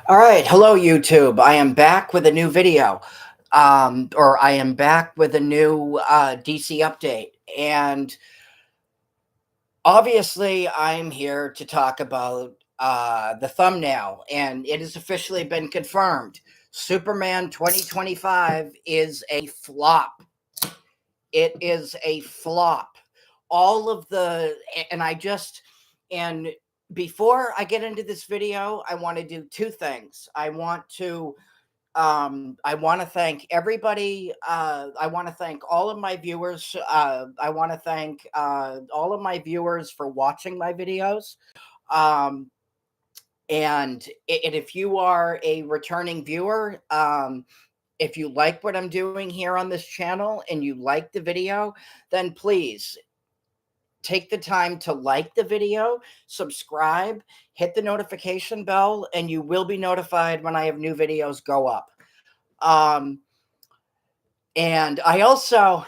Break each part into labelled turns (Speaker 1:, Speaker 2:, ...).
Speaker 1: All right, hello YouTube. I am back with a new video, or I am back with a new DC update, and obviously I'm here to talk about the thumbnail, and it has officially been confirmed. Superman 2025 is a flop. It is a flop. All of the and I just and before I get into this video, I want to do two things. I want to thank everybody. I want to thank all of my viewers. I want to thank all of my viewers for watching my videos. Um, and if you are a returning viewer, if you like what I'm doing here on this channel and you like the video, then please take the time to like the video, subscribe, hit the notification bell, and you will be notified when I have new videos go up. Um, and I also,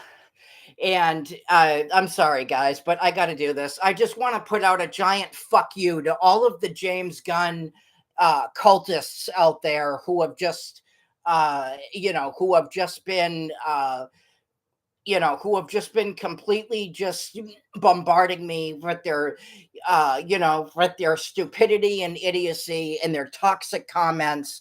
Speaker 1: and I'm sorry, guys, but I got to do this. I just want to put out a giant fuck you to all of the James Gunn cultists out there who have just, who have just been, who have just been completely just bombarding me with their stupidity and idiocy and their toxic comments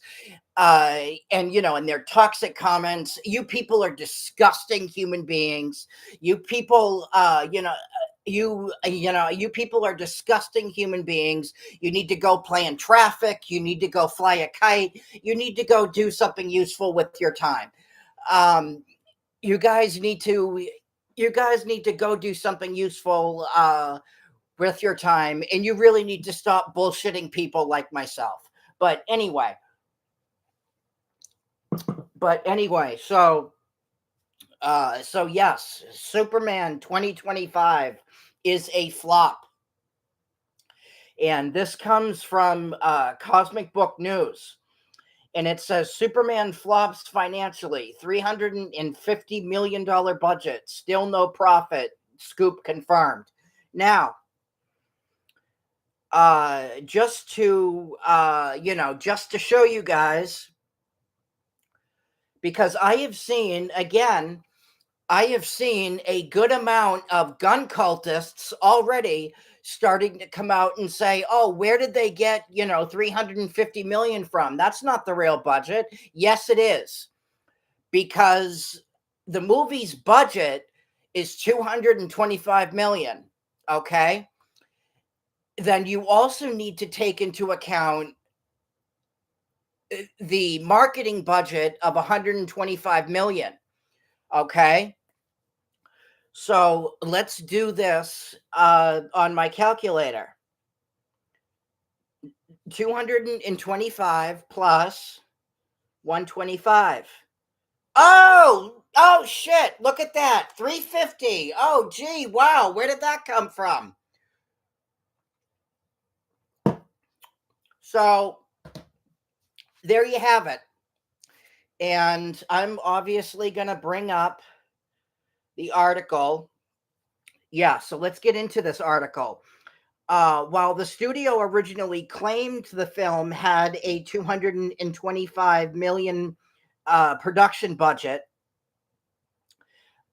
Speaker 1: and their toxic comments. You people are disgusting human beings. You people you people are disgusting human beings. You need to go play in traffic. You need to go fly a kite. You need to go do something useful with your time. um you guys need to go do something useful with your time, and you really need to stop bullshitting people like myself. But anyway, so yes, Superman 2025 is a flop. And this comes from Cosmic Book News. And it says Superman flops financially, $350 million budget, still no profit, scoop confirmed. Now, just to show you guys, because I have seen a good amount of gun cultists already starting to come out and say, "Oh, where did they get, 350 million from? That's not the real budget." Yes, it is. Because the movie's budget is 225 million, okay? Then you also need to take into account the marketing budget of 125 million, okay? So let's do this on my calculator. 225 plus 125. Oh shit, look at that. 350. Oh gee, wow, where did that come from? So there you have it. And I'm obviously going to bring up the article. Yeah, so let's get into this article. While the studio originally claimed the film had a 225 million production budget,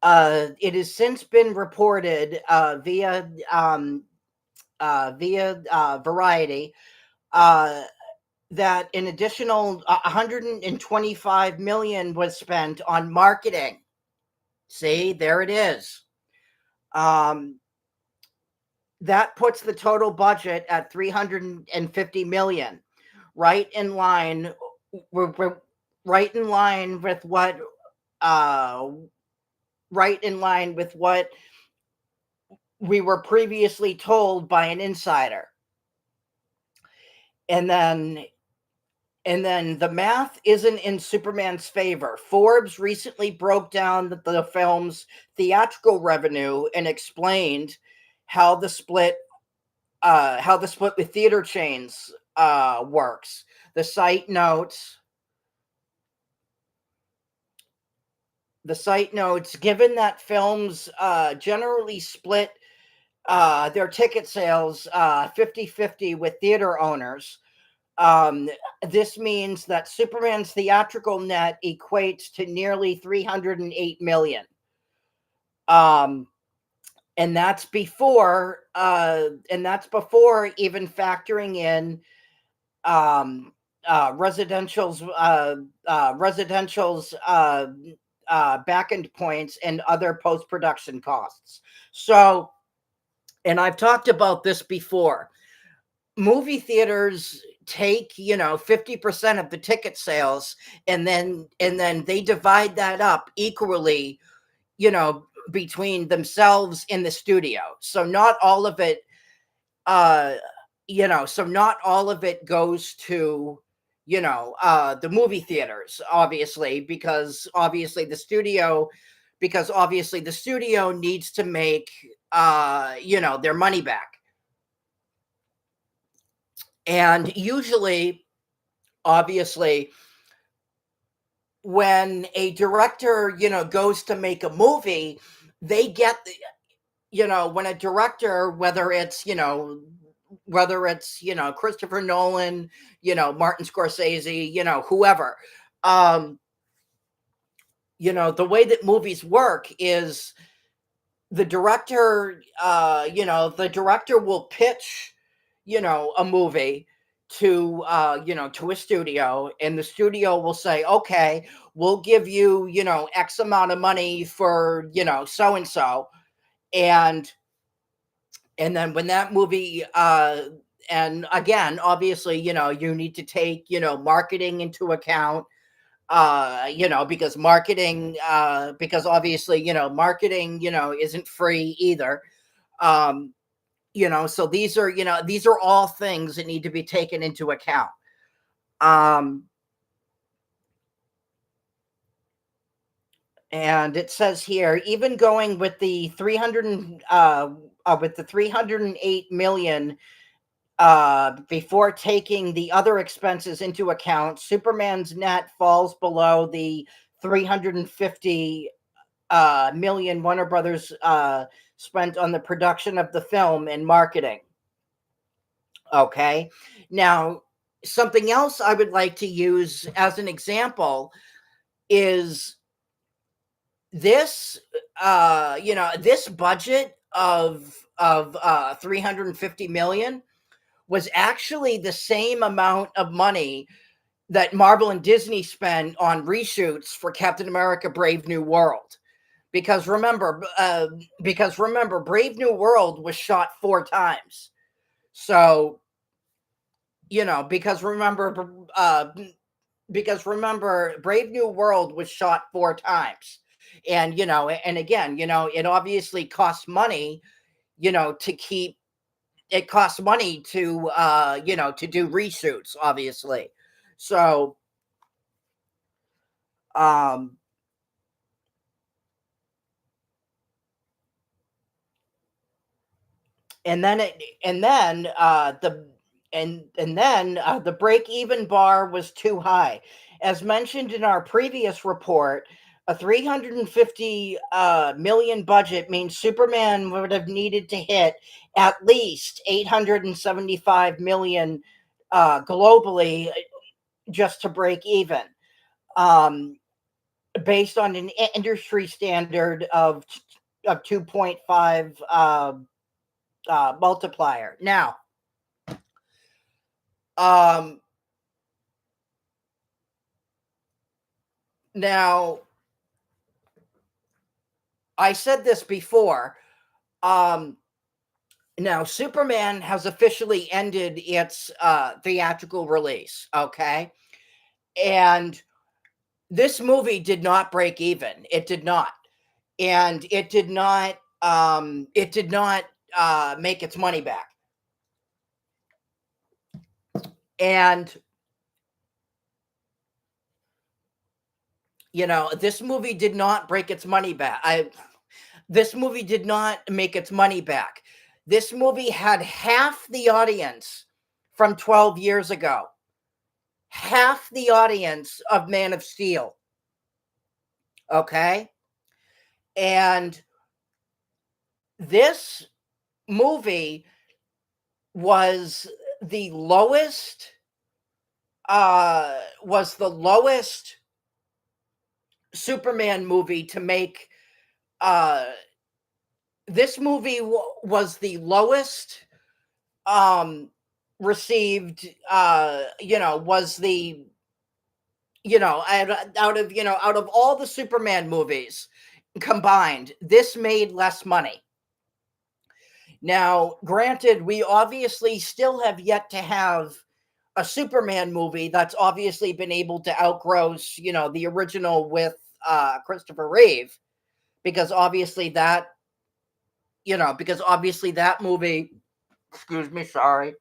Speaker 1: it has since been reported via Variety that an additional 125 million was spent on marketing. See, there it is. That puts the total budget at 350 million, right in line. We're right in line with what we were previously told by an insider. And then the math isn't in Superman's favor. Forbes recently broke down the film's theatrical revenue and explained how the split with theater chains works. The site notes, given that films generally split their ticket sales 50-50 with theater owners, Um, this means that Superman's theatrical net equates to nearly 308 million. Um, and that's before even factoring in um residential's back end points and other post production costs. So, and I've talked about this before, movie theaters take 50% of the ticket sales, and then they divide that up equally, between themselves in the studio. So not all of it uh not all of it goes to the movie theaters, obviously, because obviously the studio needs to make their money back. And usually, obviously, when a director goes to make a movie, they get when a director, whether it's Christopher Nolan, Martin Scorsese, whoever, um the way that movies work is the director will pitch a movie to a studio, and the studio will say, okay, we'll give you X amount of money for so and so. And then when that movie and again, obviously, you need to take marketing into account, because obviously, marketing isn't free either. um so these are all things that need to be taken into account. um and it says here, even going with the 308 million, before taking the other expenses into account, Superman's net falls below the 350 million Warner Brothers spent on the production of the film and marketing. Okay. Now, something else I would like to use as an example is this budget of 350 million was actually the same amount of money that Marvel and Disney spent on reshoots for Captain America: Brave New World. Because remember, Brave New World was shot 4 times. So, because remember, Brave New World was shot 4 times, and again, it obviously costs money, to keep it costs money to do reshoots, obviously. So, um and then it and then the break even bar was too high. As mentioned in our previous report, a 350 million budget means Superman would have needed to hit at least 875 million globally, just to break even, um, based on an industry standard of 2.5 multiplier. Um, now, I said this before. Um, Now, Superman has officially ended its theatrical release. Okay, and this movie did not break even. It did not, and it did not make its money back. And this movie did not break its money back. This movie did not make its money back. This movie had half the audience from 12 years ago, half the audience of Man of Steel. Okay. And this movie was the lowest was the lowest Superman movie to make. Uh, this movie was the lowest um received. Was the out of all the Superman movies combined, this made less money. Now, granted, we obviously still have yet to have a Superman movie that's obviously been able to outgross, the original with Christopher Reeve, because obviously that, movie, excuse me, sorry,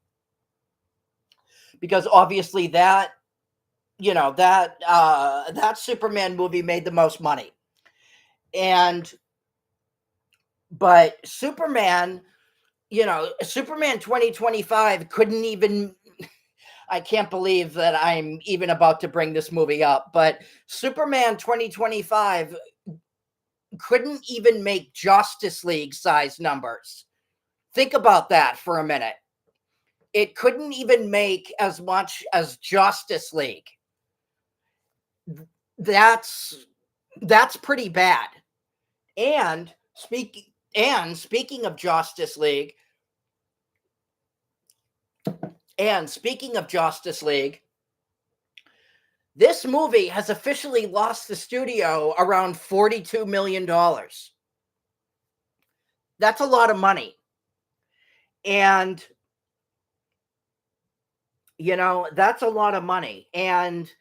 Speaker 1: because obviously that, that Superman movie made the most money. And but Superman 2025 couldn't even. I can't believe that I'm even about to bring this movie up, but Superman 2025 couldn't even make Justice League size numbers. Think about that for a minute. It couldn't even make as much as Justice League. That's pretty bad. And speaking of Justice League, this movie has officially lost the studio around $42 million. That's a lot of money. And, that's a lot of money. And,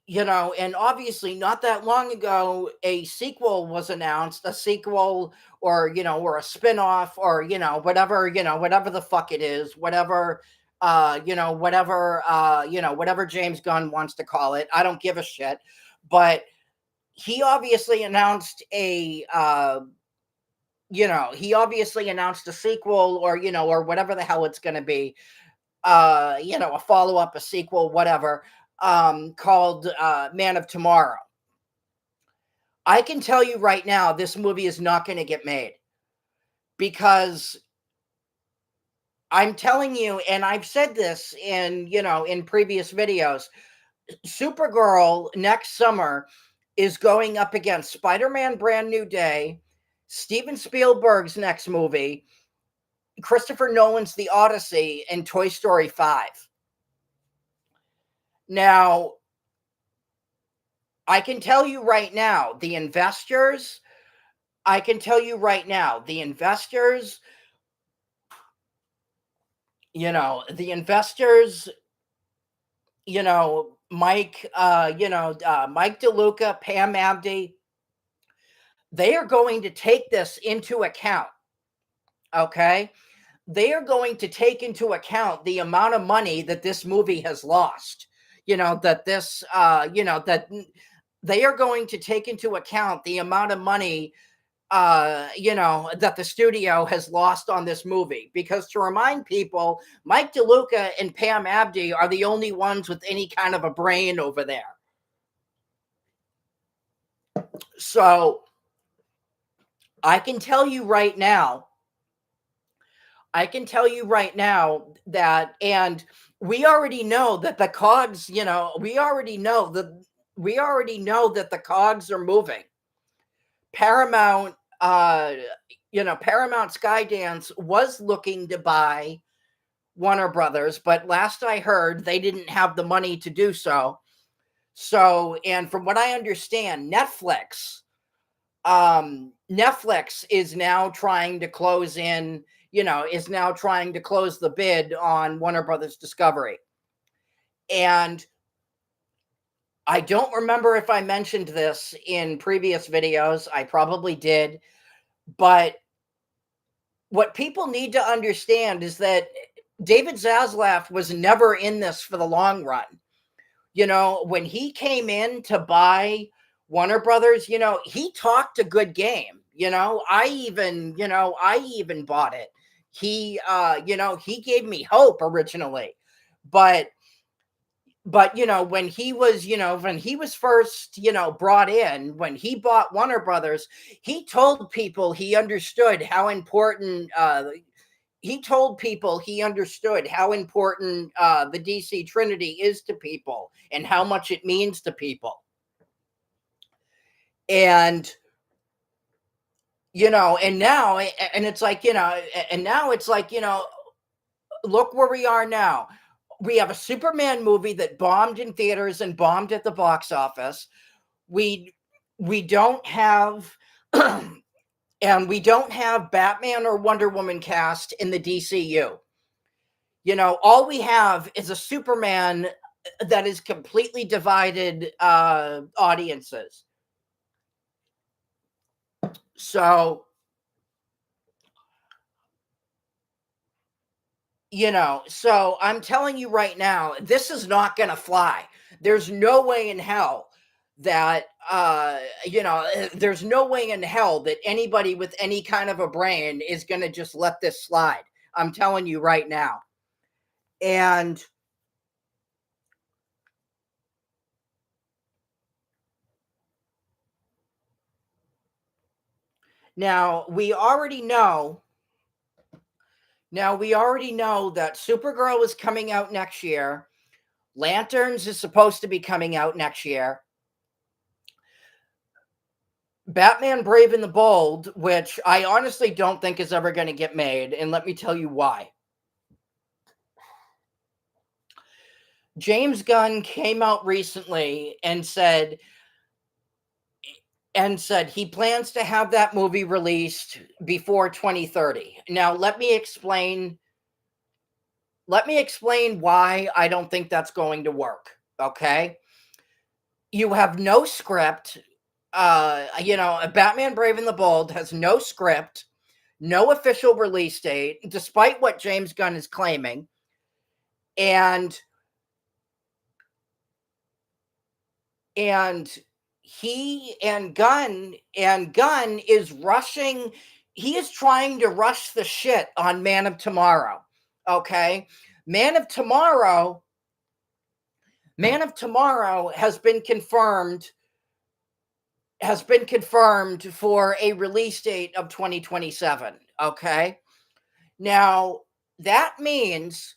Speaker 1: and obviously not that long ago, a sequel was announced, or, or a spinoff, or, whatever the fuck it is, whatever James Gunn wants to call it. I don't give a shit. But he obviously announced a sequel, or whatever the hell it's going to be, a follow-up, a sequel, whatever, called Man of Tomorrow. I can tell you right now, this movie is not going to get made, because I'm telling you, and I've said this in previous videos, Supergirl next summer is going up against Spider-Man Brand New Day, Steven Spielberg's next movie, Christopher Nolan's The Odyssey, and Toy Story 5. Now, I can tell you right now, the investors, Mike, Mike DeLuca, Pam Abdi, they are going to take this into account. Okay? They are going to take into account the amount of money that this movie has lost. That they are going to take into account the amount of money, that the studio has lost on this movie. Because, to remind people, Mike DeLuca and Pam Abdi are the only ones with any kind of a brain over there. So I can tell you right now that, and we already know that the cogs, we already know that the cogs are moving. Paramount Skydance was looking to buy Warner Brothers, but last I heard, they didn't have the money to do so. So, and from what I understand, Netflix is now trying to close the bid on Warner Brothers Discovery. And I don't remember if I mentioned this in previous videos. I probably did. But what people need to understand is that David Zaslav was never in this for the long run. When he came in to buy Warner Brothers, he talked a good game. I even bought it. He gave me hope originally. But when he was first, brought in, when he bought Warner Brothers, he told people he understood how important he told people he understood how important the DC Trinity is to people and how much it means to people. And and now, and it's like, and now it's like, look where we are now. We have a Superman movie that bombed in theaters and bombed at the box office. We don't have and we don't have Batman or Wonder Woman cast in the DCU. All we have is a Superman that is completely divided audiences. So I'm telling you right now, this is not going to fly. There's no way in hell that there's no way in hell that anybody with any kind of a brain is going to just let this slide. I'm telling you right now. And now we already know that Supergirl is coming out next year. Lanterns is supposed to be coming out next year. Batman Brave and the Bold, which I honestly don't think is ever going to get made, and let me tell you why. James Gunn came out recently and said he plans to have that movie released before 2030. Now, let me explain why I don't think that's going to work, okay? You have no script. Batman Brave and the Bold has no script, no official release date, despite what James Gunn is claiming. And Gunn is rushing. He is trying to rush the shit on Man of Tomorrow. Okay. Man of Tomorrow has been confirmed for a release date of 2027. Okay. Now that means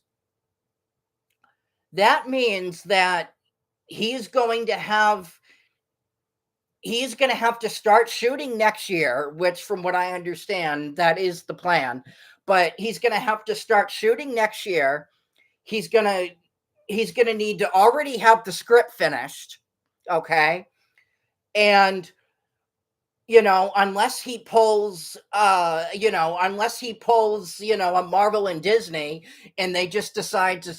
Speaker 1: that he's going to have to start shooting next year, which from what I understand, that is the plan. But he's going to have to start shooting next year. He's going to need to already have the script finished. Okay. And unless he pulls a Marvel and Disney and they just decide to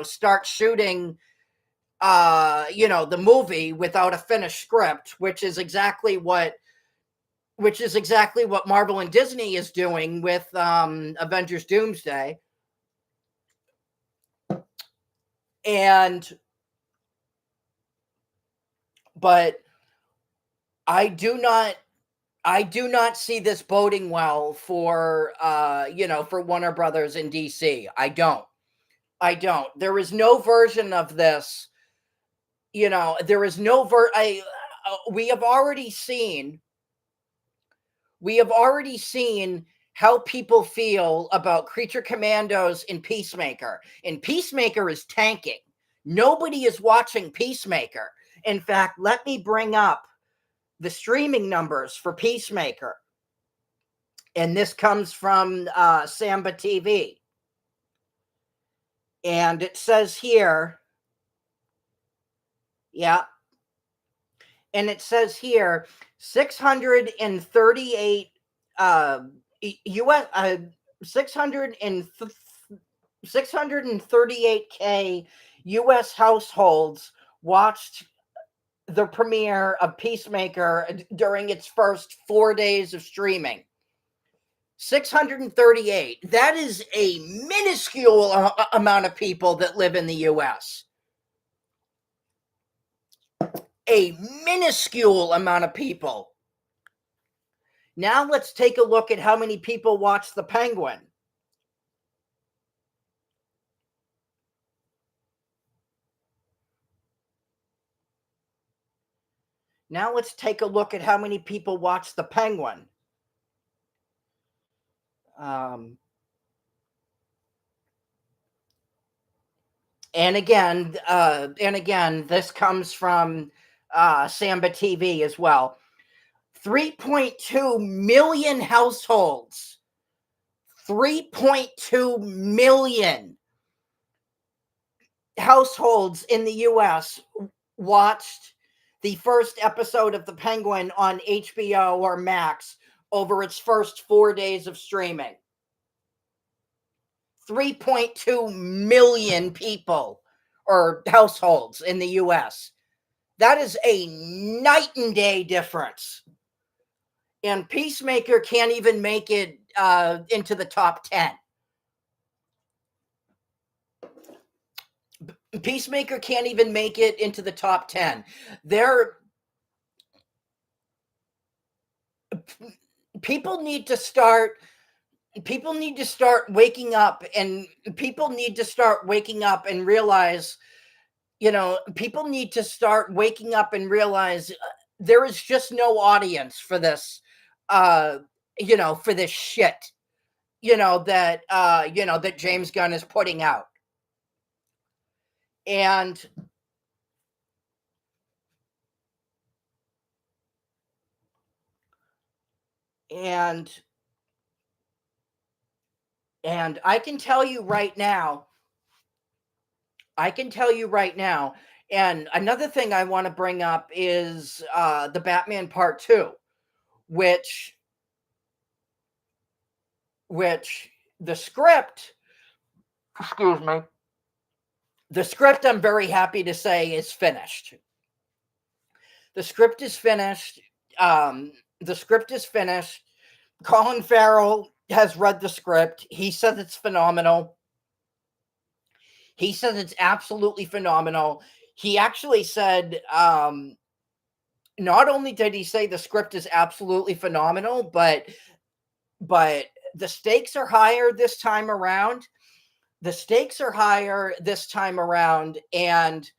Speaker 1: start shooting the movie without a finished script, which is exactly what Marvel and Disney is doing with Avengers Doomsday. But I do not see this boding well for Warner Brothers in DC. I don't. There is no version of this. There is no we have already seen how people feel about Creature Commandos and Peacemaker. And Peacemaker is tanking. Nobody is watching Peacemaker. In fact, let me bring up the streaming numbers for Peacemaker. And this comes from Samba TV. And it says here, yeah. And it says here 638 US 638K US households watched the premiere of Peacemaker during its first 4 days of streaming. 638. That is a minuscule amount of people that live in the US. A minuscule amount of people. Now let's take a look at how many people watch The Penguin. Now let's take a look at how many people watch The Penguin. Um, and again, this comes from Samba TV as well. 3.2 million households. 3.2 million households in the US watched the first episode of The Penguin on HBO or Max over its first 4 days of streaming. 3.2 million people or households in the US. That is a night and day difference. And Peacemaker can't even make it into the top 10. Peacemaker can't even make it into the top 10. There, people need to start waking up, and people need to start waking up and realize, people need to start waking up and realize there is just no audience for this, for this shit, that James Gunn is putting out. And and I can tell you right now, and another thing I want to bring up is the Batman Part 2, which the script, excuse me, the script, I'm very happy to say, is finished. The script is finished. The script is finished. Colin Farrell has read the script. He says it's phenomenal. He says it's absolutely phenomenal. He actually said, not only did he say the script is absolutely phenomenal, but the stakes are higher this time around. The stakes are higher this time around, and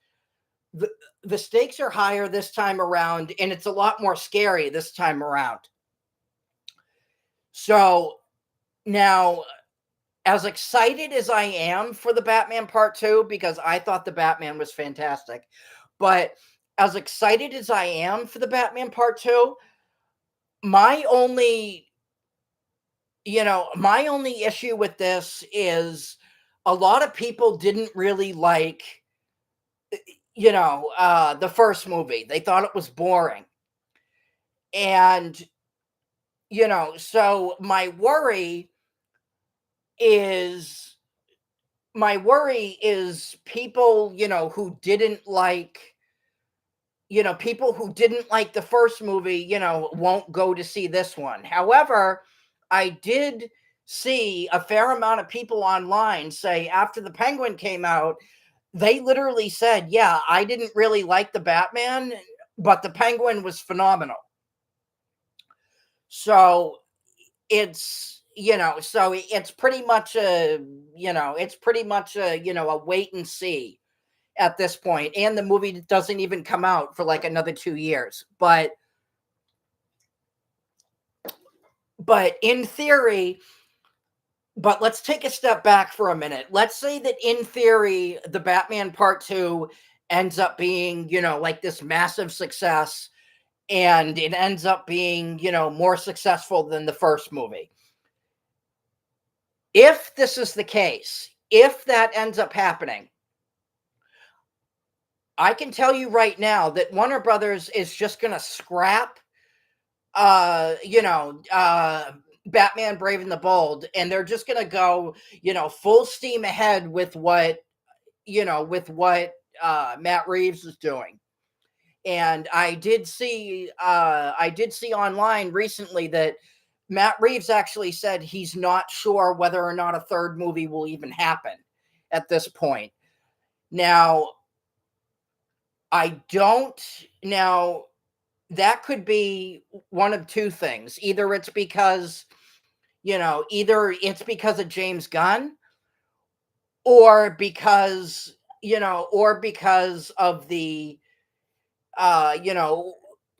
Speaker 1: the stakes are higher this time around, and it's a lot more scary this time around. So now, as excited as I am for the Batman Part 2, because I thought the Batman was fantastic, but as excited as I am for the Batman Part 2, my only issue with this is a lot of people didn't really like, the first movie. They thought it was boring. And, so my worry is people, who didn't like, people who didn't like the first movie, won't go to see this one. However, I did see a fair amount of people online say after the Penguin came out, they literally said, yeah, I didn't really like the Batman, but the Penguin was phenomenal. So it's, it's pretty much a wait and see at this point. And the movie doesn't even come out for like another 2 years. But in theory, but let's take a step back for a minute. Let's say that in theory, the Batman Part 2 ends up being, like this massive success, and it ends up being, more successful than the first movie. If this is the case, if that ends up happening, I can tell you right now that Warner Brothers is just going to scrap, Batman Brave and the Bold, and they're just going to go, full steam ahead with what Matt Reeves is doing. And I did see online recently that Matt Reeves actually said he's not sure whether or not a third movie will even happen at this point. Now, that could be one of two things. Either it's because of James Gunn, or because of the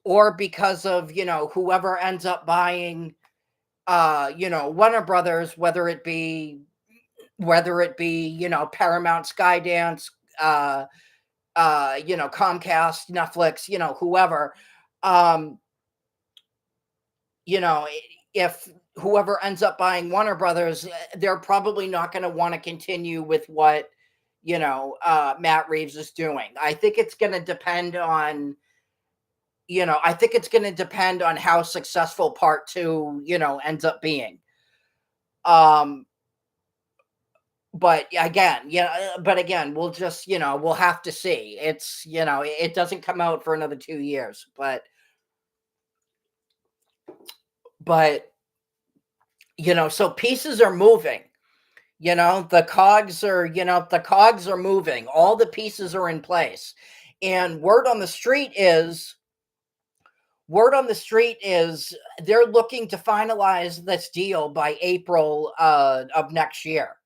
Speaker 1: or because of whoever ends up buying Warner Brothers, whether it be, Paramount, Skydance, uh, Comcast, Netflix, whoever, um, if whoever ends up buying Warner Brothers, they're probably not going to want to continue with what, Matt Reeves is doing. I think it's going to depend on how successful part two, ends up being. Um, but again, we'll have to see. It doesn't come out for another 2 years, but so pieces are moving. The cogs are moving. All the pieces are in place, and word on the street is they're looking to finalize this deal by April of next year.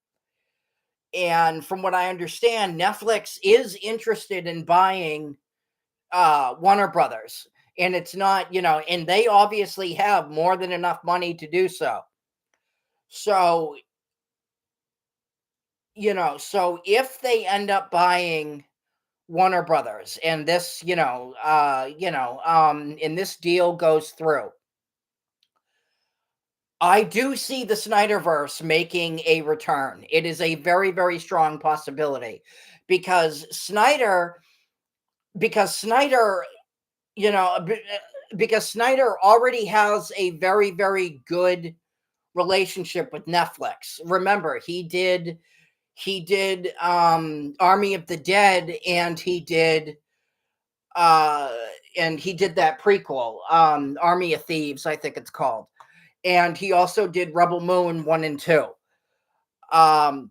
Speaker 1: And from what I understand, Netflix is interested in buying Warner Brothers, and it's not, and they obviously have more than enough money to do so. So, so if they end up buying Warner Brothers and and this deal goes through, I do see the Snyderverse making a return. It is a very, very strong possibility because Snyder, you know, b- because Snyder already has a very, very good relationship with Netflix. Remember, he did Army of the Dead, uh and he did that prequel, Army of Thieves, I think it's called. And he also did Rebel Moon 1 and 2. Um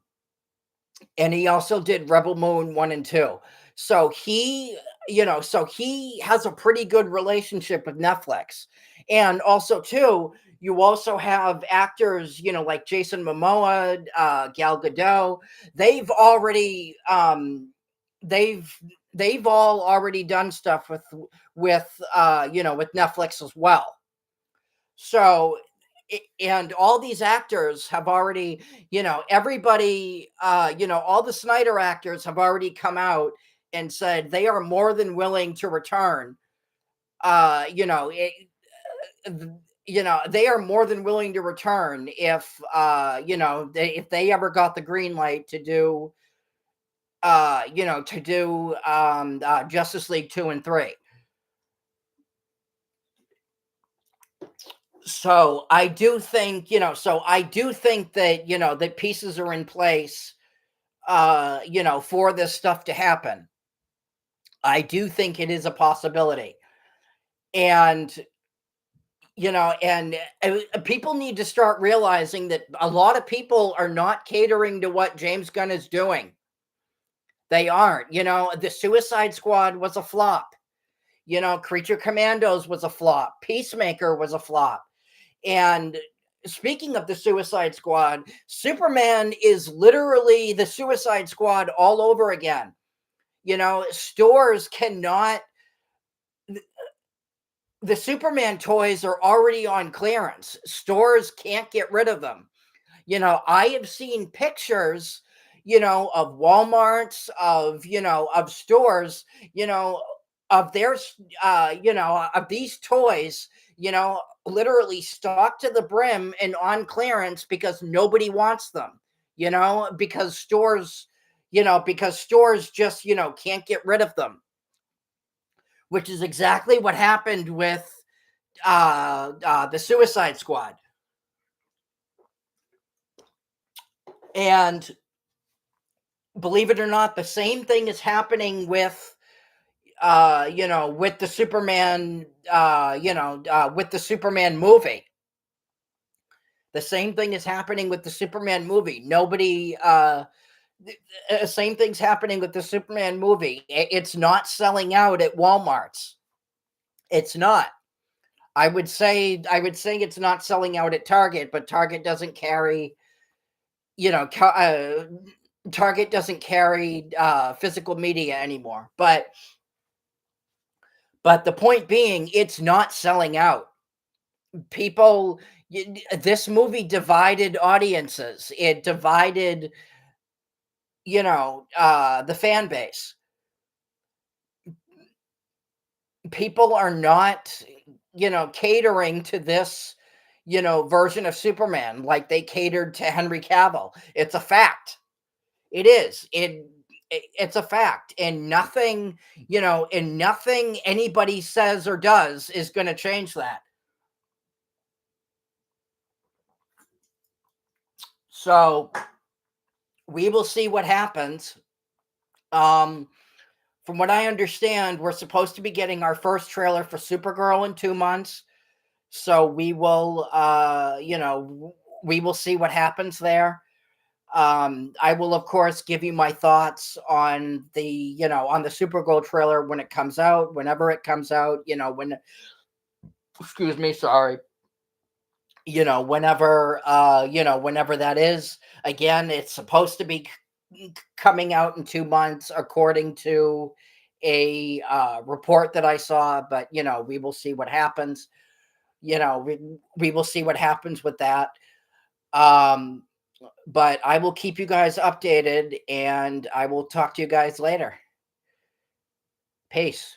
Speaker 1: and he also did Rebel Moon 1 and 2. So he has a pretty good relationship with Netflix. And also too, you also have actors, like Jason Momoa, Gal Gadot. They've already they've they've all already done stuff with Netflix as well. So, and all these actors have already, everybody, all the Snyder actors have already come out and said they are more than willing to return. Uh, you know, it, they are more than willing to return if they ever got the green light to do Justice League 2 and 3. So I do think that that pieces are in place for this stuff to happen. I do think it is a possibility. And people need to start realizing that a lot of people are not catering to what James Gunn is doing. They aren't. The Suicide Squad was a flop. Creature Commandos was a flop. Peacemaker was a flop. And speaking of the Suicide Squad, Superman is literally the Suicide Squad all over again. Stores cannot. The Superman toys are already on clearance. Stores can't get rid of them. I have seen pictures, of Walmarts, of stores, of of these toys, literally stocked to the brim and on clearance because nobody wants them, because stores just, can't get rid of them, which is exactly what happened with the Suicide Squad. And believe it or not, the same thing is happening with the Superman, with the Superman movie. The same thing is happening with the Superman movie. Same thing's happening with the Superman movie. It's not selling out at Walmart's. It's not. I would say it's not selling out at Target, but you know, ca- uh, Target doesn't carry physical media anymore. But the point being, it's not selling out. People, This movie divided audiences. It divided, the fan base. People are not, catering to this, version of Superman like they catered to Henry Cavill. It's a fact. It is. It's a fact, and nothing anybody says or does is going to change that. So we will see what happens. Um, from what I understand, we're supposed to be getting our first trailer for Supergirl in 2 months. So we will see what happens there. I will, of course, give you my thoughts on the Supergirl trailer when it comes out, whenever it comes out, excuse me, sorry, whenever that is. Again, it's supposed to be coming out in 2 months, according to a report that I saw, but we will see what happens. We will see what happens with that. Um, but I will keep you guys updated, and I will talk to you guys later. Peace.